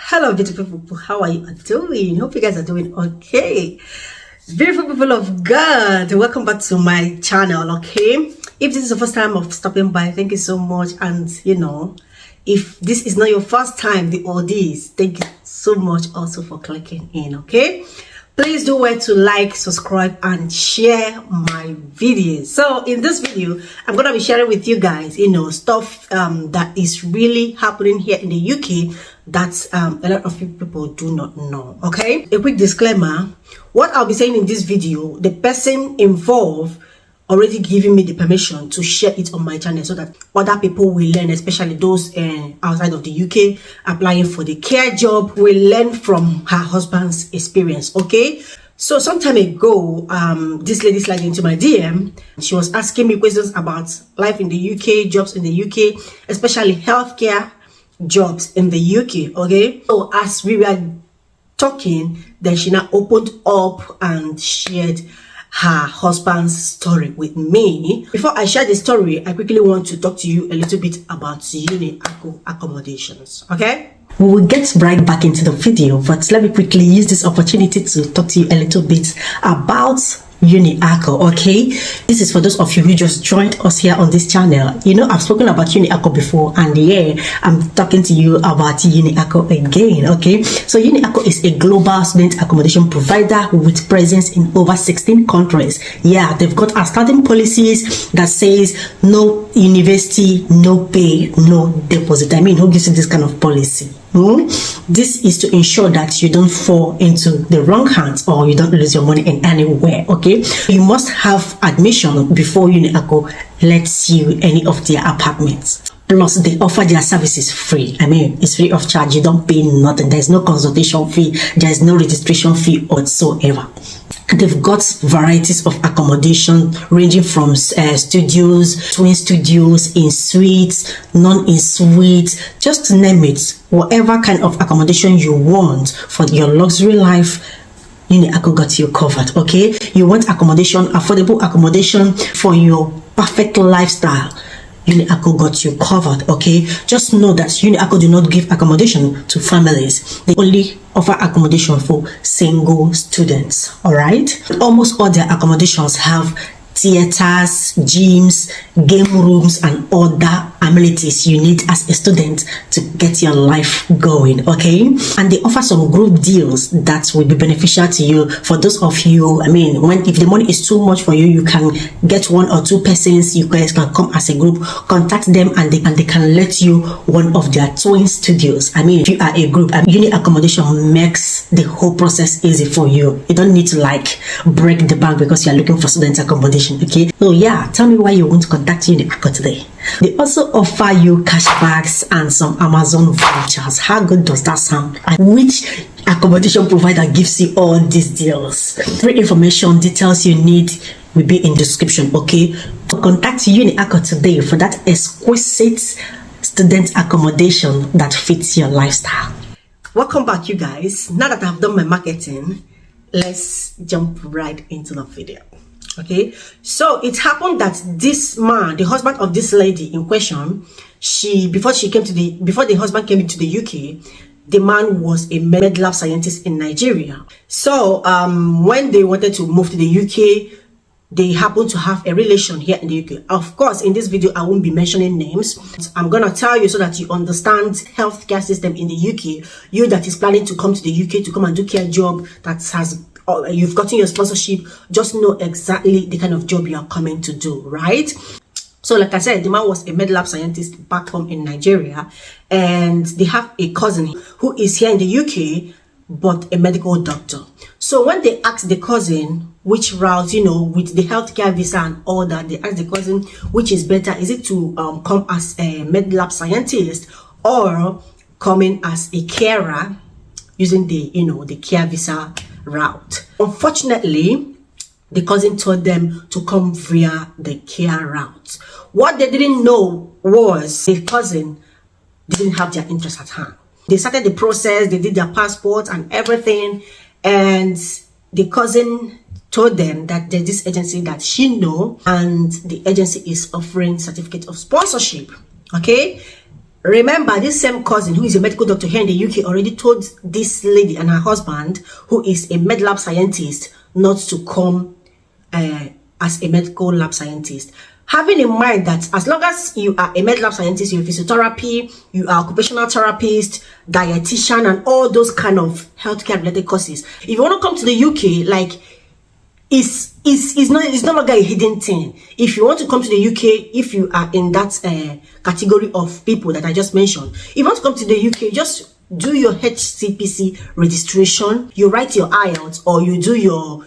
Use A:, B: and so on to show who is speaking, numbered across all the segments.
A: Hello, beautiful people. How are you doing? Hope you guys are doing okay. Beautiful people of God, welcome back to my channel. Okay, if this is the first time of stopping by, thank you so much. And if this is not your first time, the oldies, thank you so much also for clicking in. Okay, please do well to like, subscribe, and share my videos. So in this video, I'm gonna be sharing with you guys, stuff that is really happening here in the UK that a lot of people do not know. Okay, a quick disclaimer: what I'll be saying in this video, the person involved already giving me the permission to share it on my channel so that other people will learn, especially those outside of the UK applying for the care job, will learn from her husband's experience. Okay, so some time ago, this lady slid into my DM. She was asking me questions about life in the UK, jobs in the UK, especially healthcare jobs in the UK. Okay, so as we were talking, then she now opened up and shared her husband's story with me. Before I share the story, I quickly want to talk to you a little bit about Uniacco Accommodations. Okay, we will get right back into the video, but let me quickly use this opportunity to talk to you a little bit about Uniacco. Okay, this is for those of you who just joined us here on this channel. I've spoken about Uniacco before, and yeah, I'm talking to you about Uniacco again. Okay, so Uniacco is a global student accommodation provider with presence in over 16 countries. Yeah, they've got outstanding policies that says no university, no pay, no deposit. I mean, who gives you this kind of policy? This is to ensure that you don't fall into the wrong hands or you don't lose your money in anywhere. Okay, you must have admission before Uniacco lets you any of their apartments. Plus, they offer their services free. I mean, it's free of charge. You don't pay nothing. There's no consultation fee. There's no registration fee whatsoever. They've got varieties of accommodation ranging from studios, twin studios, in suites, non-in-suites, just to name it. Whatever kind of accommodation you want for your luxury life, Uniacco got you covered. Okay, you want accommodation, affordable accommodation for your perfect lifestyle, Uniacco got you covered. Okay, just know that Uniacco do not give accommodation to families. They only offer accommodation for single students. All right, almost all their accommodations have theaters, gyms, game rooms, and other amenities you need as a student to get your life going. Okay, and they offer some group deals that will be beneficial to you. For those of you, I mean, if the money is too much for you, you can get one or two persons. You guys can come as a group, contact them, and they can let you one of their twin studios. I mean, if you are a group, Uni Accommodation makes the whole process easy for you. You don't need to break the bank because you're looking for student accommodation. Okay, so yeah, tell me why you want to contact Uniacco today. They also offer you cashbacks and some Amazon vouchers. How good does that sound? And which accommodation provider gives you all these deals? Free information, details you need will be in the description. Okay, contact Uniacco today for that exquisite student accommodation that fits your lifestyle. Welcome back, you guys. Now that I've done my marketing, let's jump right into the video. Okay, so it happened that this man, the husband of this lady in question, before the husband came into the UK, the man was a med lab scientist in Nigeria. So when they wanted to move to the UK, they happened to have a relation here in the UK. Of course, in this video, I won't be mentioning names. I'm gonna tell you so that you understand healthcare system in the UK. You that is planning to come to the UK to come and do care job you've gotten your sponsorship, just know exactly the kind of job you are coming to do, right? So like I said, the man was a med lab scientist back home in Nigeria, and they have a cousin who is here in the UK but a medical doctor. So when they asked the cousin which route, with the healthcare visa and all that, they asked the cousin which is better. Is it to come as a med lab scientist or coming as a carer using the care visa route? Unfortunately, the cousin told them to come via the care route. What they didn't know was the cousin didn't have their interest at hand. They started the process, they did their passport and everything, and the cousin told them that there's this agency that she know, and the agency is offering certificate of sponsorship. Okay, Remember, this same cousin who is a medical doctor here in the UK already told this lady and her husband, who is a med lab scientist, not to come as a medical lab scientist. Having in mind that as long as you are a med lab scientist, you're a physiotherapy, you are occupational therapist, dietitian, and all those kind of healthcare related courses. If you want to come to the UK, like, it's no longer a hidden thing. If you want to come to the UK, if you are in that category of people that I just mentioned, if you want to come to the UK, just do your HCPC registration, you write your IELTS, or you do your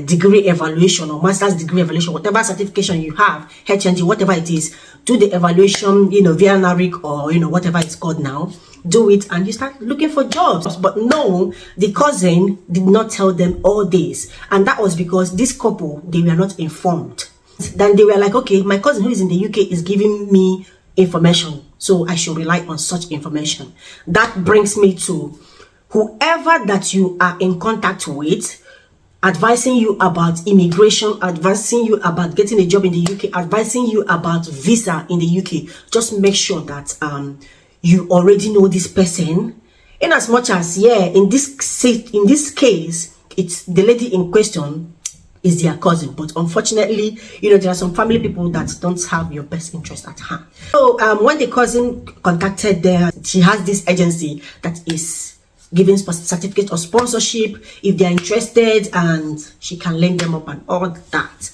A: degree evaluation or master's degree evaluation, whatever certification you have, HND, whatever it is, do the evaluation, you know, via NARIC, or, you know, whatever it's called now. Do it and you start looking for jobs. But no, the cousin did not tell them all this, and that was because this couple, they were not informed. Then they were like, okay, my cousin who is in the UK is giving me information, so I should rely on such information. That brings me to whoever that you are in contact with, advising you about immigration, advising you about getting a job in the UK, advising you about visa in the UK. Just make sure that you already know this person, in as much as, yeah, in this case, it's the lady in question is their cousin, but unfortunately, you know, there are some family people that don't have your best interest at heart. So when the cousin contacted them, she has this agency that is giving certificate of sponsorship if they're interested, and she can link them up and all that.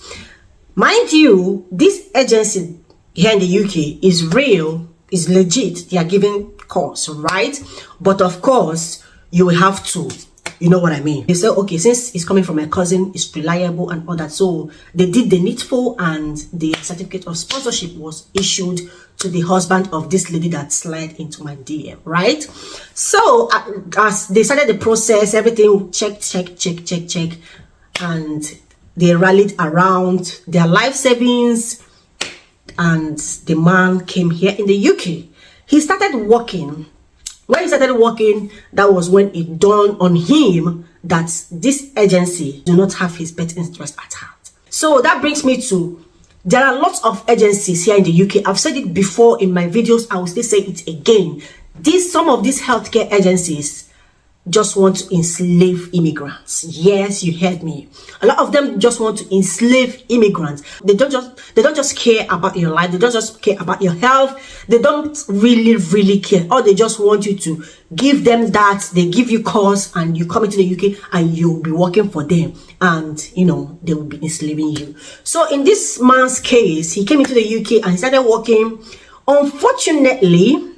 A: Mind you, this agency here in the UK is real, is legit. They are giving course, right? But of course, you will have to, you know what I mean. They say, okay, since it's coming from a cousin, it's reliable and all that. So they did the needful, and the certificate of sponsorship was issued to the husband of this lady that slid into my DM, right? So as they started the process, everything check, and they rallied around their life savings, and the man came here in the UK. He started working. When he started working, that was when it dawned on him that this agency do not have his best interest at heart. So that brings me to, there are lots of agencies here in the UK. I've said it before in my videos, I will still say it again. Some of these healthcare agencies just want to enslave immigrants. Yes, you heard me. A lot of them just want to enslave immigrants. They don't just care about your life. They don't just care about your health. They don't really care. Or they just want you to give them that. They give you course, and you come into the UK and you'll be working for them, and you know, they will be enslaving you. So in this man's case, he came into the UK and he started working. Unfortunately,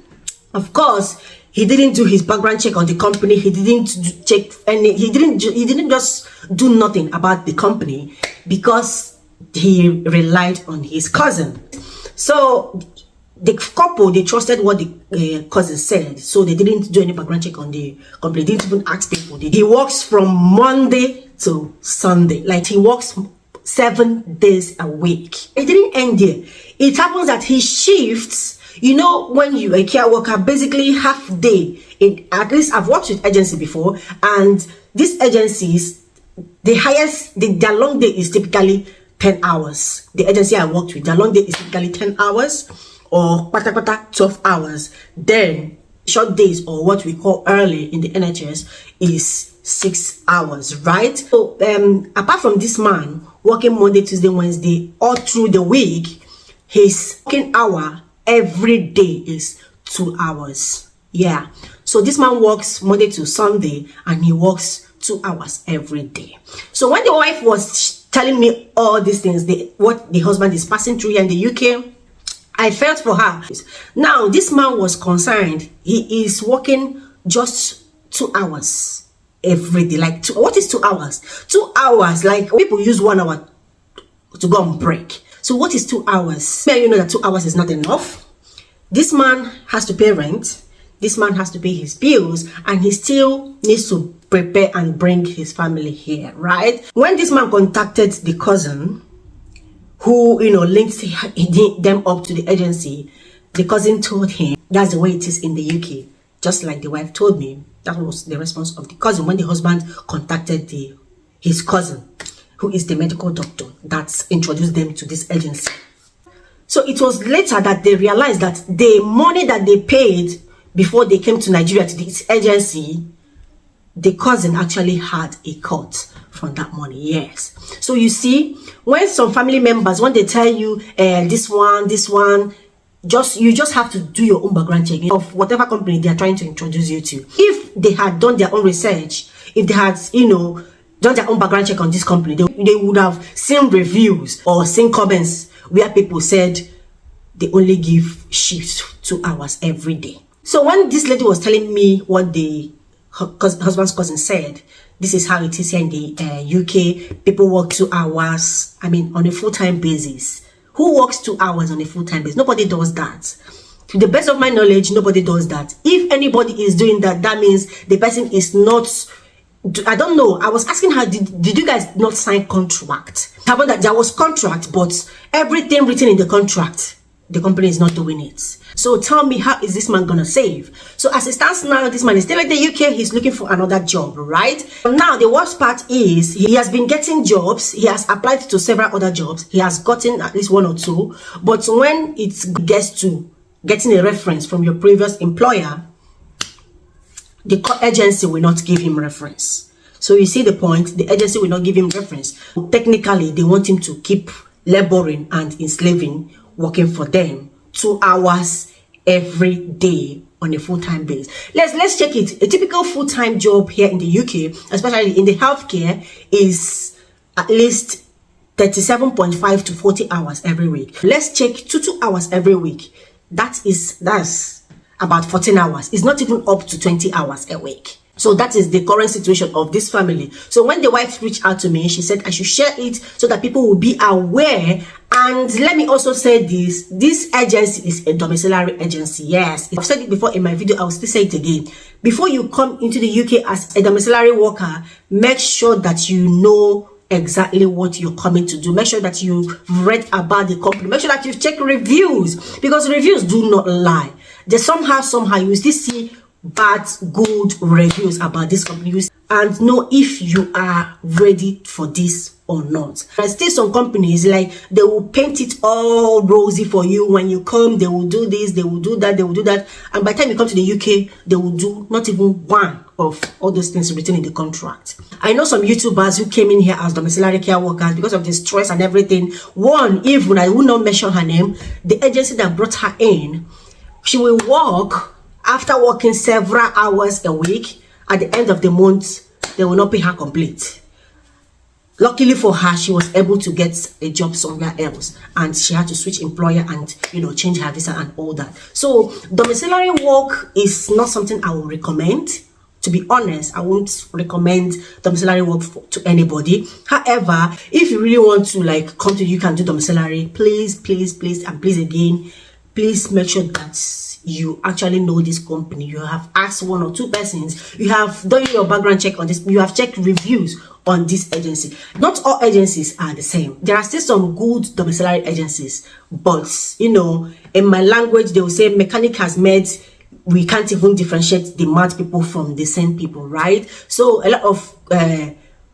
A: of course, he didn't do his background check on the company. He didn't check any. He didn't just do nothing about the company, because he relied on his cousin. So the couple, they trusted what the cousin said, so they didn't do any background check on the company. They didn't even ask people. He works from Monday to Sunday. Like, he works 7 days a week. It didn't end there. It happens that he shifts. You know, when you're a care worker, basically half day. At least I've worked with agency before, and these agencies, their long day is typically 10 hours. The agency I worked with, their long day is typically 10 hours or 12 hours. Then short days, or what we call early in the NHS, is 6 hours, right? So apart from this man working Monday, Tuesday, Wednesday, all through the week, his working hour every day is 2 hours. Yeah, so this man works Monday to Sunday, and he works 2 hours every day. So when the wife was telling me all these things, what the husband is passing through here in the UK, I felt for her. Now this man was concerned. He is working just 2 hours every day. Like, what is 2 hours? 2 hours, like people use 1 hour to go on break. So what is 2 hours? You know that 2 hours is not enough. This man has to pay rent. This man has to pay his bills, and he still needs to prepare and bring his family here, right? When this man contacted the cousin, who, you know, linked them up to the agency, the cousin told him that's the way it is in the UK, just like the wife told me. That was the response of the cousin when the husband contacted his cousin, who is the medical doctor that introduced them to this agency. So it was later that they realized that the money that they paid before they came to Nigeria to this agency, the cousin actually had a cut from that money. Yes. So you see, when some family members, when they tell you this one, you just have to do your own background check of whatever company they are trying to introduce you to. If they had done their own research, if they had, done their own background check on this company, they would have seen reviews or seen comments where people said they only give shifts 2 hours every day. So when this lady was telling me what her husband's cousin said, this is how it is here in the UK. People work 2 hours, on a full-time basis. Who works 2 hours on a full-time basis? Nobody does that. To the best of my knowledge, nobody does that. If anybody is doing that, that means the person is not, I don't know. I was asking her, did you guys not sign contract? Happened that there was contract, but everything written in the contract, the company is not doing it. So tell me, how is this man gonna save? So as it stands now, this man is still in the UK. He's looking for another job, right? Now the worst part is he has been getting jobs. He has applied to several other jobs. He has gotten at least 1 or 2. But when it gets to getting a reference from your previous employer, the agency will not give him reference. So you see the point, the agency will not give him reference. Technically, they want him to keep laboring and enslaving, working for them 2 hours every day on a full-time basis. Let's check it. A typical full-time job here in the UK, especially in the healthcare, is at least 37.5 to 40 hours every week. Let's check 2 hours every week. That's about 14 hours. It's not even up to 20 hours a week. So that is the current situation of this family. So when the wife reached out to me, she said I should share it so that people will be aware. And let me also say this agency is a domiciliary agency. Yes, I've said it before in my video, I will still say it again. Before you come into the UK as a domiciliary worker, make sure that you know exactly what you're coming to do. Make sure that you've read about the company. Make sure that you've checked reviews, because reviews do not lie. There's somehow you still see bad, good reviews about this company and know if you are ready for this or not. There's still some companies, like, they will paint it all rosy for you. When you come, they will do this, they will do that, they will do that, and by the time you come to the UK, they will do not even one of all those things written in the contract. I know some YouTubers who came in here as domiciliary care workers because of the stress and everything. One, even, I will not mention her name, the agency that brought her in, she will work. After working several hours a week, at the end of the month, they will not pay her complete. Luckily for her, she was able to get a job somewhere else, and she had to switch employer and, change her visa and all that. So domiciliary work is not something I would recommend. To be honest, I won't recommend domiciliary work to anybody. However, if you really want to come to UK and do domiciliary, please again, please make sure that you actually know this company. You have asked 1 or 2 persons. You have done your background check on this. You have checked reviews on this agency. Not all agencies are the same. There are still some good domiciliary agencies, but in my language, they will say mechanic has made. We can't even differentiate the mad people from the sane people, right? So a lot of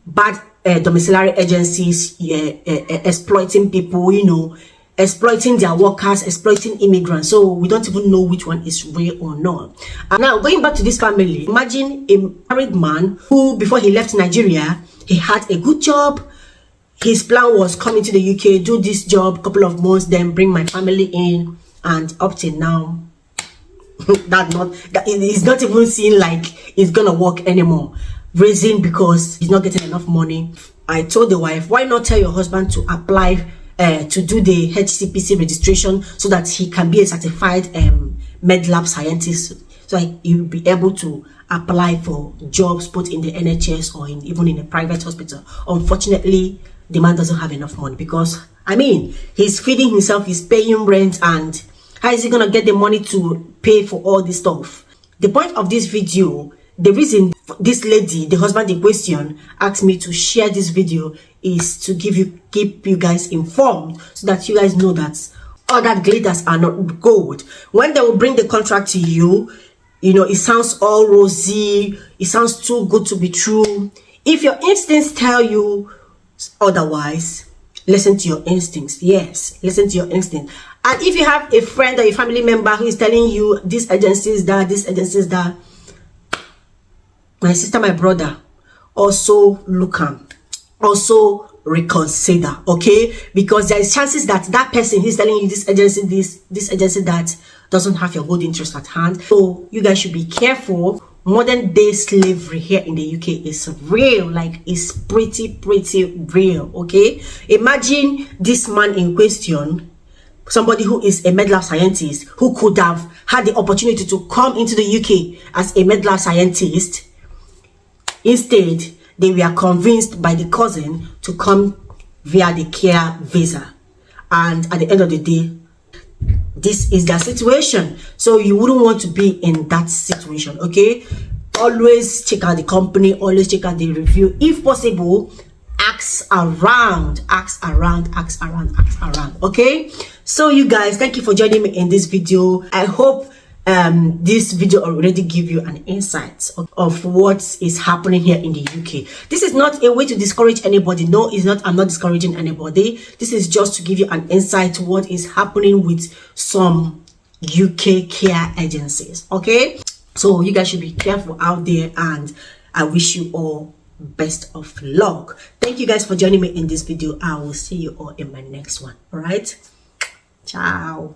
A: bad domiciliary agencies exploiting people, exploiting their workers, exploiting immigrants. So we don't even know which one is real or not. And now going back to this family, imagine a married man who, before he left Nigeria, he had a good job. His plan was coming to the UK, do this job, couple of months, then bring my family in, and up till now, it's not even seen like it's gonna work anymore. Reason because he's not getting enough money. I told the wife, why not tell your husband to apply to do the HCPC registration so that he can be a certified med lab scientist, so he'll be able to apply for jobs both in the NHS or even in a private hospital. Unfortunately, the man doesn't have enough money, because he's feeding himself, he's paying rent, and how is he gonna get the money to pay for all this stuff? The point of this video, the reason this lady, the husband in question, asked me to share this video is to keep you guys informed, so that you guys know that all that glitters are not gold. When they will bring the contract to you, it sounds all rosy, it sounds too good to be true. If your instincts tell you otherwise, listen to your instincts. Yes, listen to your instinct. And if you have a friend or a family member who is telling you this agency is that, this agency is that, my sister, my brother, also look am, also reconsider, okay? Because there is chances that that person who's telling you this agency this agency that doesn't have your good interest at hand. So you guys should be careful. Modern day slavery here in the UK is real, like it's pretty real, okay? Imagine this man in question, somebody who is a medical scientist, who could have had the opportunity to come into the UK as a medical scientist. Instead, they were convinced by the cousin to come via the care visa, and at the end of the day, this is their situation. So you wouldn't want to be in that situation, okay? Always check out the company, always check out the review. If possible, ask around, okay? So you guys, thank you for joining me in this video. I hope this video already give you an insight of what is happening here in the UK. This is not a way to discourage anybody. No, it's not. I'm not discouraging anybody. This is just to give you an insight to what is happening with some UK care agencies, okay? So you guys should be careful out there, and I wish you all best of luck. Thank you guys for joining me in this video. I will see you all in my next one. All right, ciao.